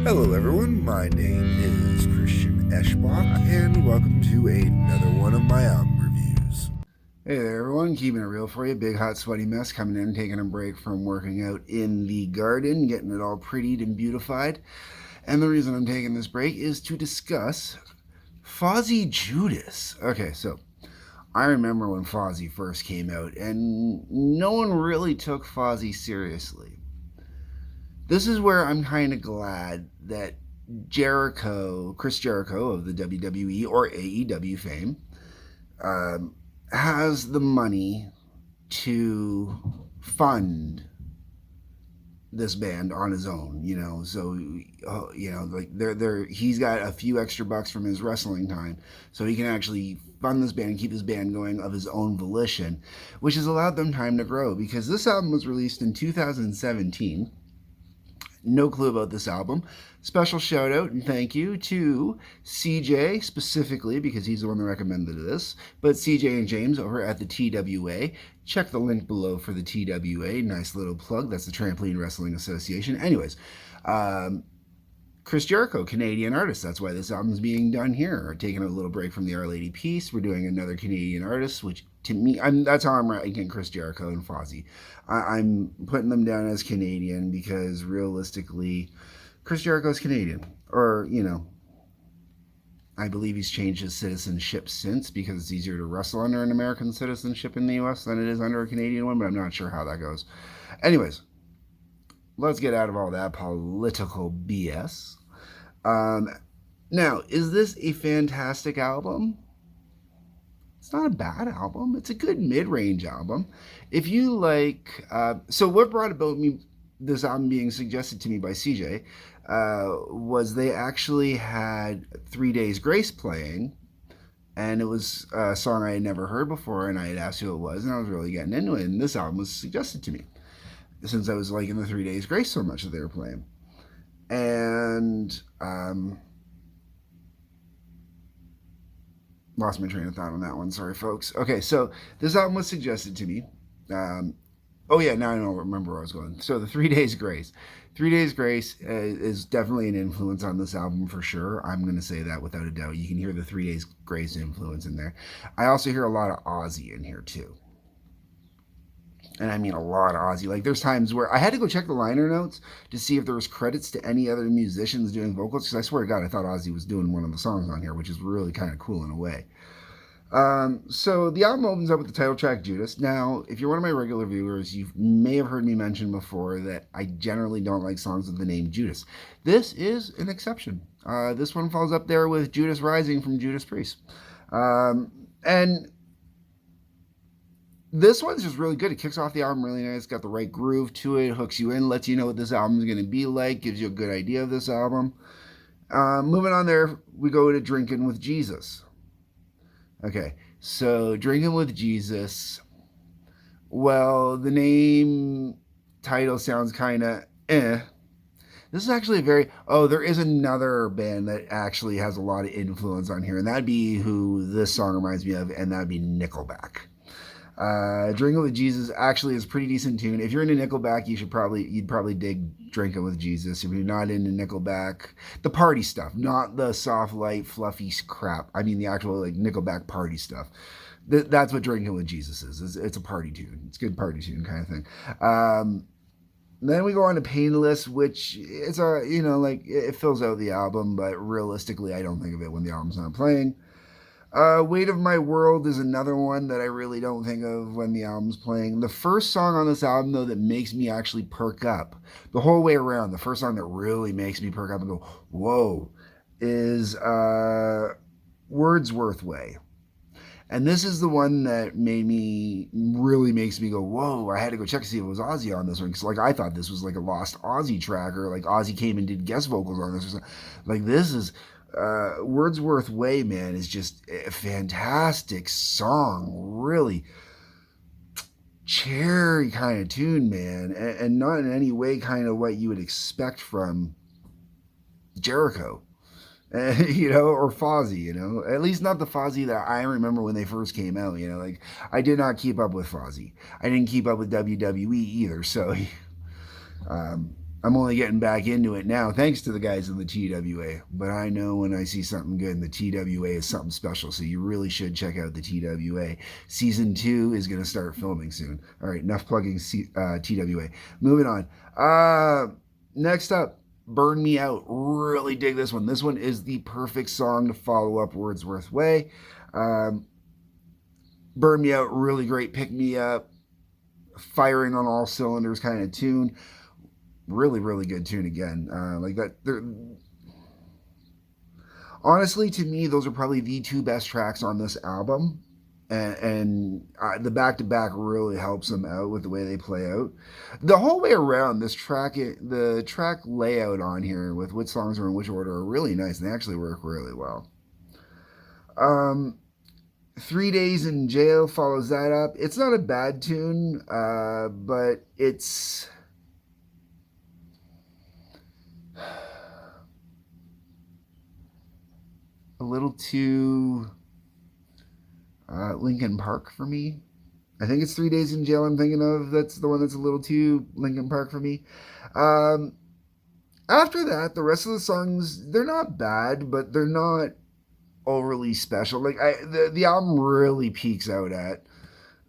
Hello everyone, my name is Christian Eschbach, and welcome to another one of my album reviews. Hey there everyone, keeping it real for you. Big hot sweaty mess coming in, taking a break from working out in the garden, getting it all prettied and beautified. And the reason I'm taking this break is to discuss Fozzy Judas. Okay, so I remember when Fozzy first came out, and no one really took Fozzy seriously. This is where I'm kind of glad that Chris Jericho of the WWE or AEW fame, has the money to fund this band on his own, So, he's got a few extra bucks from his wrestling time, so he can actually fund this band and keep this band going of his own volition, which has allowed them time to grow. Because this album was released in 2017. No clue about this album. Special shout out and thank you to CJ specifically, because he's the one that recommended this, but CJ and James over at the TWA. Check the link below for the TWA. Nice little plug. That's the Trampoline Wrestling Association. Anyways, Chris Jericho, Canadian artist. That's why this album's being done here. We're taking a little break from the Our Lady piece. We're doing another Canadian artist, which to me, that's how I'm ranking Chris Jericho and Fozzy. I'm putting them down as Canadian because realistically, Chris Jericho's Canadian. Or, I believe he's changed his citizenship since because it's easier to wrestle under an American citizenship in the U.S. than it is under a Canadian one, but I'm not sure how that goes. Anyways, let's get out of all that political BS. Now, is this a fantastic album? It's not a bad album. It's a good mid-range album. If you like, so what brought about this album being suggested to me by CJ was they actually had 3 Days Grace playing, and it was a song I had never heard before, and I had asked who it was, and I was really getting into it, and this album was suggested to me since I was liking the 3 Days Grace so much that they were playing. And lost my train of thought on that one. Sorry, folks. Okay, so this album was suggested to me. Oh yeah, now I don't remember where I was going. So the 3 Days Grace. 3 Days Grace is definitely an influence on this album for sure. I'm going to say that without a doubt. You can hear the 3 Days Grace influence in there. I also hear a lot of Ozzy in here too. And I mean a lot of Ozzy. Like there's times where I had to go check the liner notes to see if there was credits to any other musicians doing vocals, because I swear to God, I thought Ozzy was doing one of the songs on here, which is really kind of cool in a way. So the album opens up with the title track Judas. Now, if you're one of my regular viewers, you may have heard me mention before that I generally don't like songs with the name Judas. This is an exception. This one falls up there with Judas Rising from Judas Priest. And this one's just really good. It kicks off the album really nice. Got the right groove to it, hooks you in, lets you know what this album is going to be like, gives you a good idea of this album. Moving on there, we go to Drinking with Jesus. Okay, so Drinking with Jesus. Well, the name title sounds kind of eh. This is actually a very... Oh, there is another band that actually has a lot of influence on here, and that'd be who this song reminds me of, and that'd be Nickelback. Drinking with Jesus actually is a pretty decent tune. If you're into Nickelback, you'd probably dig Drinking with Jesus. If you're not into Nickelback, the party stuff, not the soft, light, fluffy crap. I mean the actual like Nickelback party stuff. That's what Drinking with Jesus is. It's a party tune. It's a good party tune kind of thing. Then we go on to Painless, which it's it fills out the album, but realistically, I don't think of it when the album's not playing. Weight of My World is another one that I really don't think of when the album's playing. The first song on this album, though, that makes me actually perk up the whole way around, the first song that really makes me perk up and go, whoa, is Wordsworth Way. And this is the one that really makes me go, whoa, I had to go check to see if it was Ozzy on this one. Because, I thought this was, a lost Ozzy track, or, Ozzy came and did guest vocals on this or something. This is... Wordsworth Way, man, is just a fantastic song. Really cherry kind of tune, man, and not in any way kind of what you would expect from Jericho, or Fozzy, at least not the Fozzy that I remember when they first came out. I did not keep up with Fozzy. I didn't keep up with WWE either, so I'm only getting back into it now thanks to the guys in the TWA. But I know when I see something good in the TWA is something special. So you really should check out the TWA. Season 2 is going to start filming soon. All right, enough plugging TWA. Moving on. Next up, Burn Me Out. Really dig this one. This one is the perfect song to follow up Wordsworth Way. Burn Me Out, really great pick me up, firing on all cylinders kind of tune. Really, really good tune again. Like that. Honestly, to me, those are probably the two best tracks on this album. And the back to back really helps them out with the way they play out. The whole way around, this track, the track layout on here with which songs are in which order are really nice. And they actually work really well. 3 Days in Jail follows that up. It's not a bad tune, but it's a little too Linkin Park for me. I think it's 3 Days in Jail I'm thinking of. That's the one that's a little too Linkin Park for me. After that, the rest of the songs, they're not bad, but they're not overly special. Like the album really peaks out at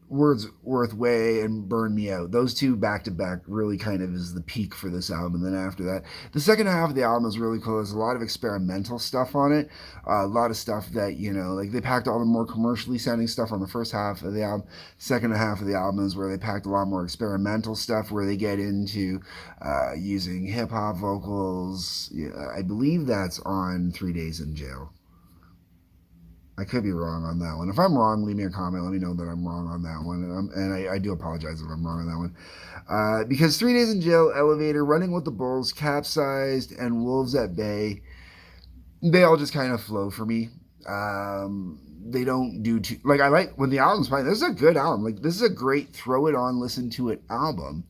Wordsworth Way and Burn Me Out. Those two back to back really kind of is the peak for this album. And then after that, the second half of the album is really cool. There's a lot of experimental stuff on it. A lot of stuff that, you know, like they packed all the more commercially sounding stuff on the first half of the album. Second half of the album is where they packed a lot more experimental stuff where they get into using hip hop vocals. Yeah, I believe that's on 3 Days in Jail. I could be wrong on that one. If I'm wrong, leave me a comment. Let me know that I'm wrong on that one. And I do apologize if I'm wrong on that one. Because 3 Days in Jail, Elevator, Running with the Bulls, Capsized, and Wolves at Bay, they all just kind of flow for me. They don't do too... Like, I like... When the album's playing, this is a good album. Like, this is a great throw it on, listen to it album.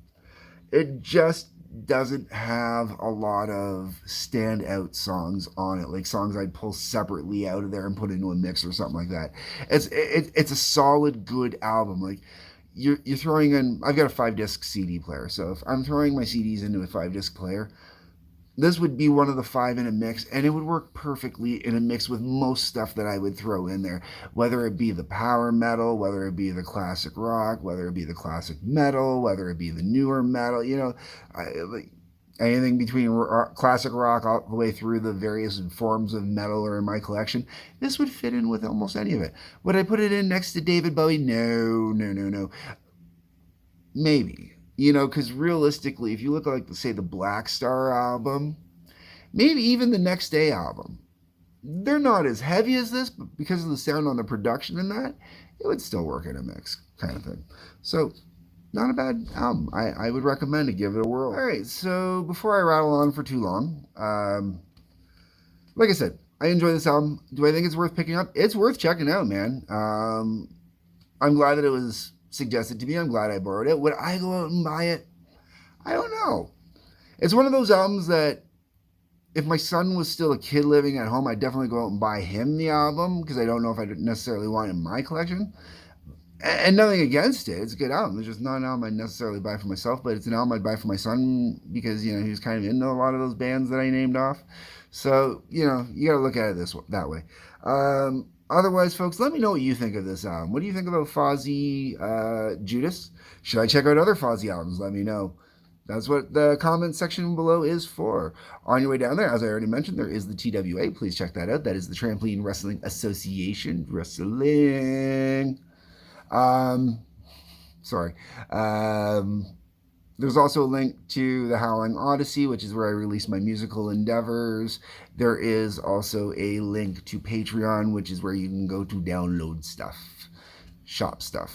It just doesn't have a lot of standout songs on it, like songs I'd pull separately out of there and put into a mix or something like that. It's a solid, good album. Like you're throwing in. I've got a 5-disc CD player, so if I'm throwing my CDs into a 5-disc player, this would be one of the 5 in a mix, and it would work perfectly in a mix with most stuff that I would throw in there, whether it be the power metal, whether it be the classic rock, whether it be the classic metal, whether it be the newer metal, you know, like anything between classic rock all the way through the various forms of metal are in my collection. This would fit in with almost any of it. Would I put it in next to David Bowie? No. Maybe. You know, because realistically, if you look at, like, say, the Black Star album, maybe even the Next Day album, they're not as heavy as this, but because of the sound on the production in that, it would still work in a mix kind of thing. So, not a bad album. I would recommend it. Give it a whirl. All right, so before I rattle on for too long, like I said, I enjoy this album. Do I think it's worth picking up? It's worth checking out, man. I'm glad that it was suggested to me. I'm glad I borrowed it. Would I go out and buy it? I don't know. It's one of those albums that if my son was still a kid living at home, I'd definitely go out and buy him the album because I don't know if I necessarily want it in my collection. And nothing against it. It's a good album. It's just not an album I'd necessarily buy for myself, but it's an album I'd buy for my son because, you know, he was kind of into a lot of those bands that I named off. So, you know, you got to look at it that way. Otherwise, folks, let me know what you think of this album. What do you think about Fozzy, Judas? Should I check out other Fozzy albums? Let me know. That's what the comment section below is for. On your way down there, as I already mentioned, there is the TWA. Please check that out. That is the Trampoline Wrestling Association. Wrestling. Sorry. There's also a link to the Howling Odyssey, which is where I release my musical endeavors. There is also a link to Patreon, which is where you can go to download stuff, shop stuff.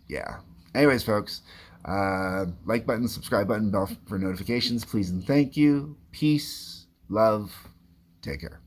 Yeah. Anyways, folks, like button, subscribe button, bell for notifications, please and thank you. Peace, love, take care.